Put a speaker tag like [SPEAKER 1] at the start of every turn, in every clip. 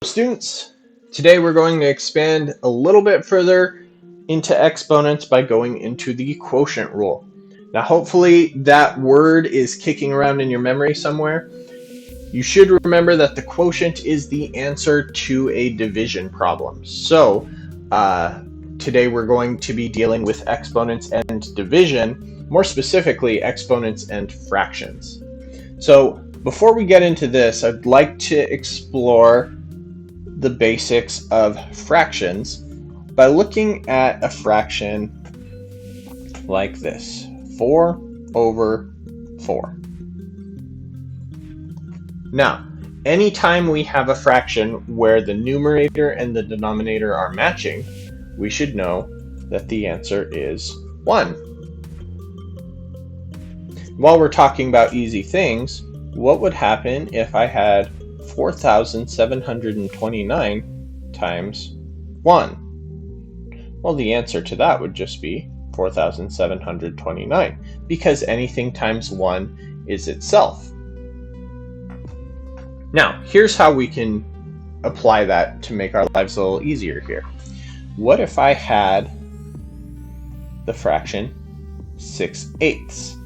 [SPEAKER 1] Students, today we're going to expand a little bit further into exponents by going into the quotient rule. Now hopefully that word is kicking around in your memory somewhere. You should remember that the quotient is the answer to a division problem. So today we're going to be dealing with exponents and division, more specifically exponents and fractions. So before we get into this, I'd like to explore the basics of fractions by looking at a fraction like this, 4 over 4. Now, anytime we have a fraction where the numerator and the denominator are matching, we should know that the answer is 1. While we're talking about easy things, what would happen if I had 4,729 times 1? Well, the answer to that would just be 4,729, because anything times 1 is itself. Now, here's how we can apply that to make our lives a little easier here. What if I had the fraction 6/8?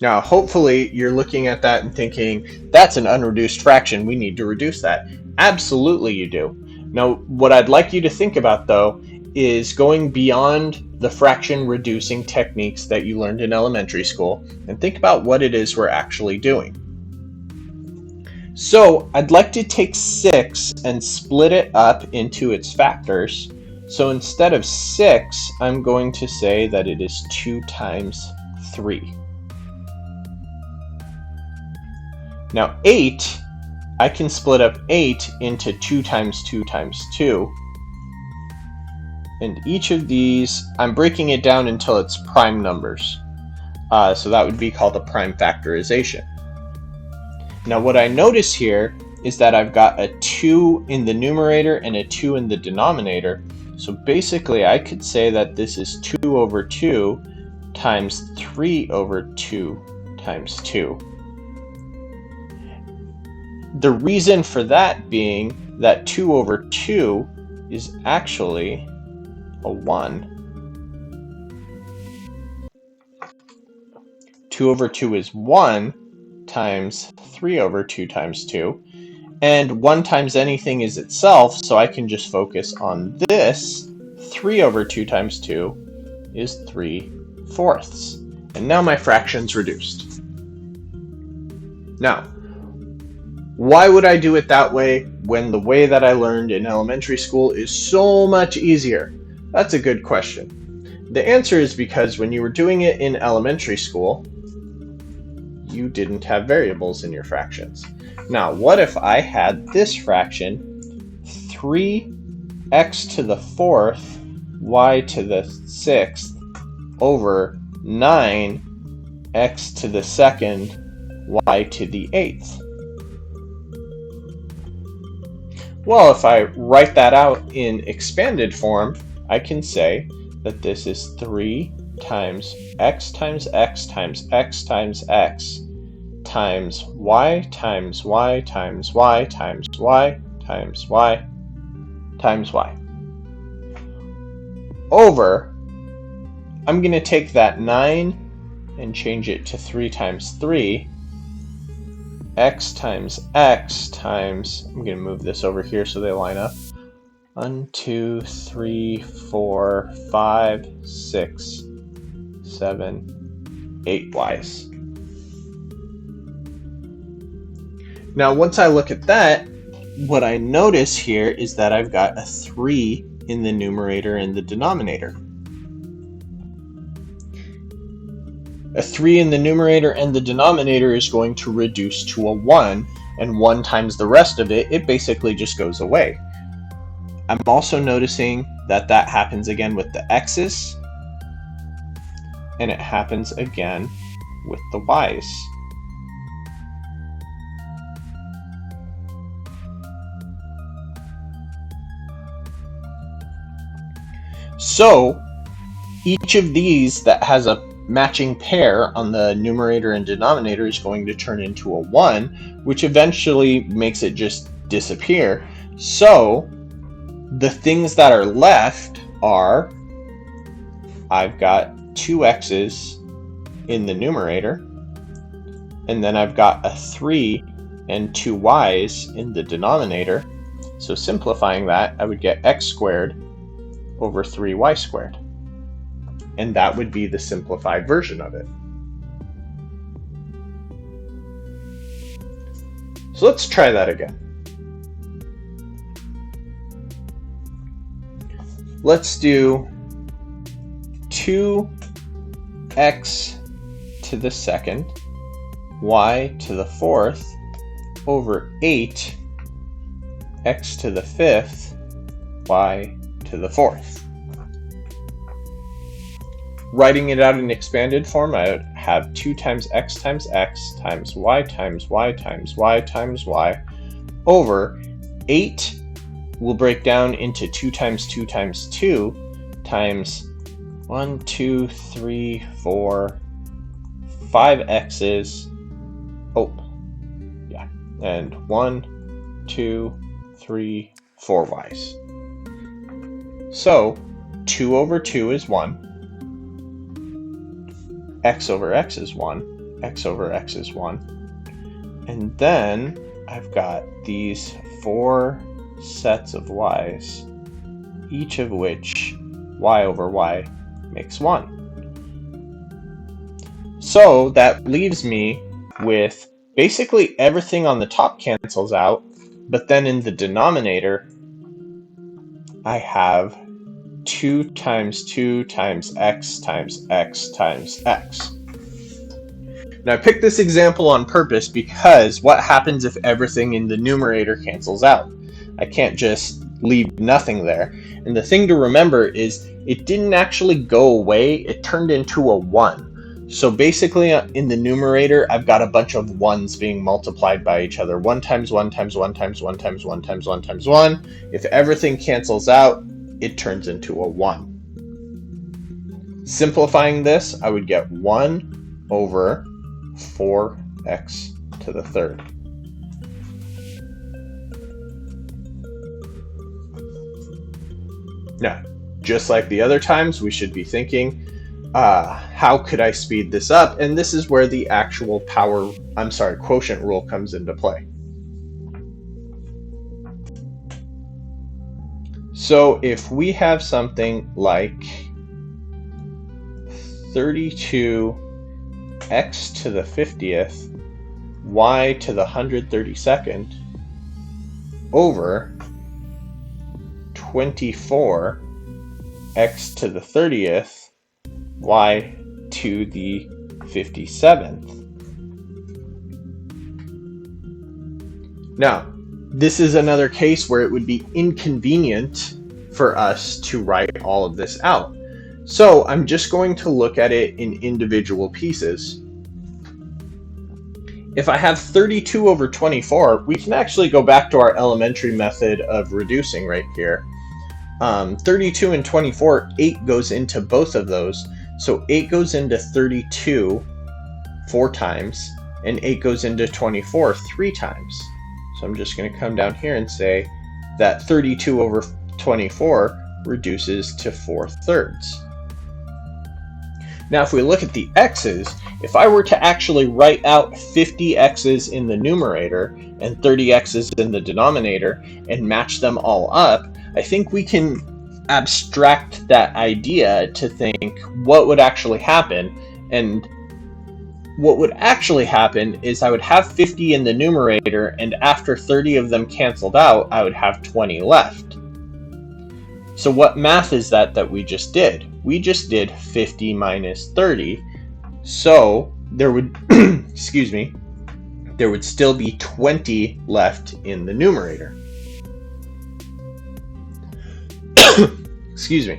[SPEAKER 1] Now, hopefully you're looking at that and thinking, that's an unreduced fraction, we need to reduce that. Absolutely you do. Now, what I'd like you to think about, though, is going beyond the fraction reducing techniques that you learned in elementary school and think about what it is we're actually doing. So, I'd like to take 6 and split it up into its factors. So instead of 6, I'm going to say that it is 2 times 3. Now 8, I can split up 8 into 2 times 2 times 2. And each of these, I'm breaking it down until it's prime numbers. So that would be called a prime factorization. Now what I notice here is that I've got a 2 in the numerator and a 2 in the denominator. So basically I could say that this is 2 over 2 times 3 over 2 times 2. The reason for that being that 2 over 2 is actually a 1. 2 over 2 is 1 times 3 over 2 times 2. And 1 times anything is itself, so I can just focus on this. 3 over 2 times 2 is 3/4. And now my fraction's reduced. Now, why would I do it that way when the way that I learned in elementary school is so much easier? That's a good question. The answer is because when you were doing it in elementary school, you didn't have variables in your fractions. Now, what if I had this fraction, 3x to the 4th, y to the 6th, over 9x to the 2nd, y to the 8th? Well, if I write that out in expanded form, I can say that this is 3 times x times x times x times x times y times y times y times y times y times y. Over, I'm going to take that 9 and change it to 3 times 3. X times x times, I'm going to move this over here so they line up. 1, 2, 3, 4, 5, 6, 7, 8 y's. Now, once I look at that, what I notice here is that I've got a 3 in the numerator and the denominator. A 3 in the numerator and the denominator is going to reduce to a 1, and 1 times the rest of it, it basically just goes away. I'm also noticing that that happens again with the x's, and it happens again with the y's. So, each of these that has a matching pair on the numerator and denominator is going to turn into a 1, which eventually makes it just disappear. So the things that are left are, I've got 2x's in the numerator, and then I've got a 3 and 2y's in the denominator. So simplifying that, I would get x squared over 3y squared. And that would be the simplified version of it. So let's try that again. Let's do 2x to the second, y to the fourth, over 8 x to the fifth, y to the fourth. Writing it out in expanded form, I would have 2 times x times y times y times y times y over 8 will break down into 2 times 2 times 2 times 1, 2, 3, 4, 5 x's. And 1, 2, 3, 4 y's. So 2 over 2 is 1. X over x is 1. X over x is 1. And then I've got these 4 sets of y's, each of which y over y makes 1. So that leaves me with basically everything on the top cancels out, but then in the denominator, I have 2 times 2 times x times x times x. Now I picked this example on purpose because what happens if everything in the numerator cancels out? I can't just leave nothing there. And the thing to remember is it didn't actually go away, it turned into a 1. So basically in the numerator, I've got a bunch of 1s being multiplied by each other. 1 times 1 times 1 times 1 times 1 times 1 times 1. If everything cancels out, it turns into a 1. Simplifying this, I would get 1 over 4x to the third. Now, just like the other times, we should be thinking, how could I speed this up? And this is where the actual quotient rule comes into play. So if we have something like 32x to the 50th, y to the 132nd, over 24x to the 30th, y to the 57th. Now, this is another case where it would be inconvenient for us to write all of this out. So I'm just going to look at it in individual pieces. If I have 32 over 24, we can actually go back to our elementary method of reducing right here. 32 and 24, 8 goes into both of those. So 8 goes into 32 4 times, and 8 goes into 24 3 times. So I'm just going to come down here and say that 32 over 24 reduces to 4/3. Now if we look at the x's, if I were to actually write out 50 x's in the numerator and 30 x's in the denominator and match them all up, I think we can abstract that idea to think what would actually happen. And what would actually happen is I would have 50 in the numerator, and after 30 of them canceled out, I would have 20 left. So what math is that we just did? We just did 50 minus 30. So there would, there would still be 20 left in the numerator. Excuse me.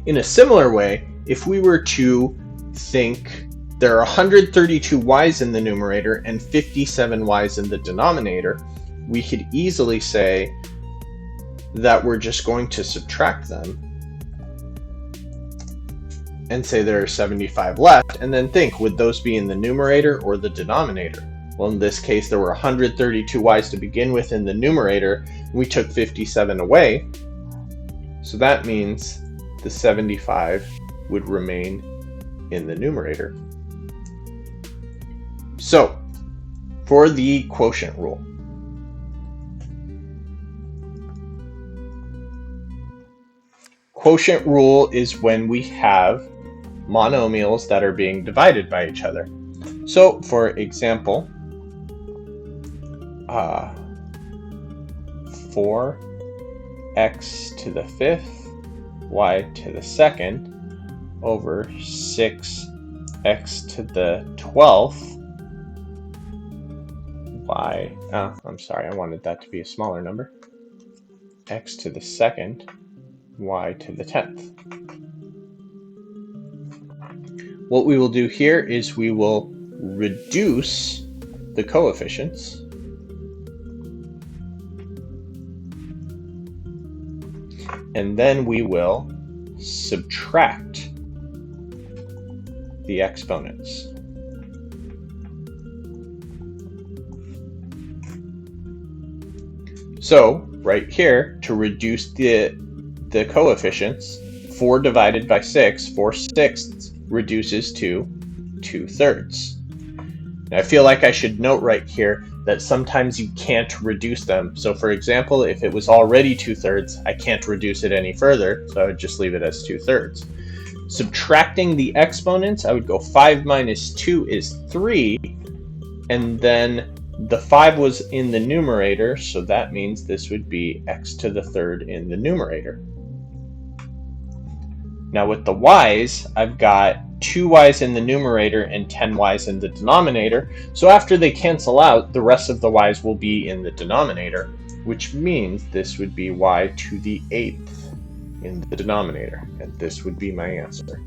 [SPEAKER 1] In a similar way, if we were to think there are 132 y's in the numerator and 57 y's in the denominator, we could easily say that we're just going to subtract them and say there are 75 left, and then think, would those be in the numerator or the denominator? Well, in this case, there were 132 y's to begin with in the numerator. We took 57 away. So that means the 75 would remain in the numerator. So, for the quotient rule, quotient rule is when we have monomials that are being divided by each other. So, for example, 4x to the 5th, y to the 2nd, over 6x to the 12th, y, I'm sorry, I wanted that to be a smaller number, x to the 2nd, y to the 10th. What we will do here is we will reduce the coefficients and then we will subtract the exponents. So right here, to reduce the coefficients, 4 divided by 6, 4/6 reduces to 2/3. Now I feel like I should note right here that sometimes you can't reduce them. So for example, if it was already 2/3, I can't reduce it any further, so I would just leave it as 2/3. Subtracting the exponents, I would go 5 minus 2 is 3, and then the 5 was in the numerator, so that means this would be x to the 3rd in the numerator. Now with the y's, I've got 2 y's in the numerator and 10 y's in the denominator, so after they cancel out, the rest of the y's will be in the denominator, which means this would be y to the 8th in the denominator, and this would be my answer.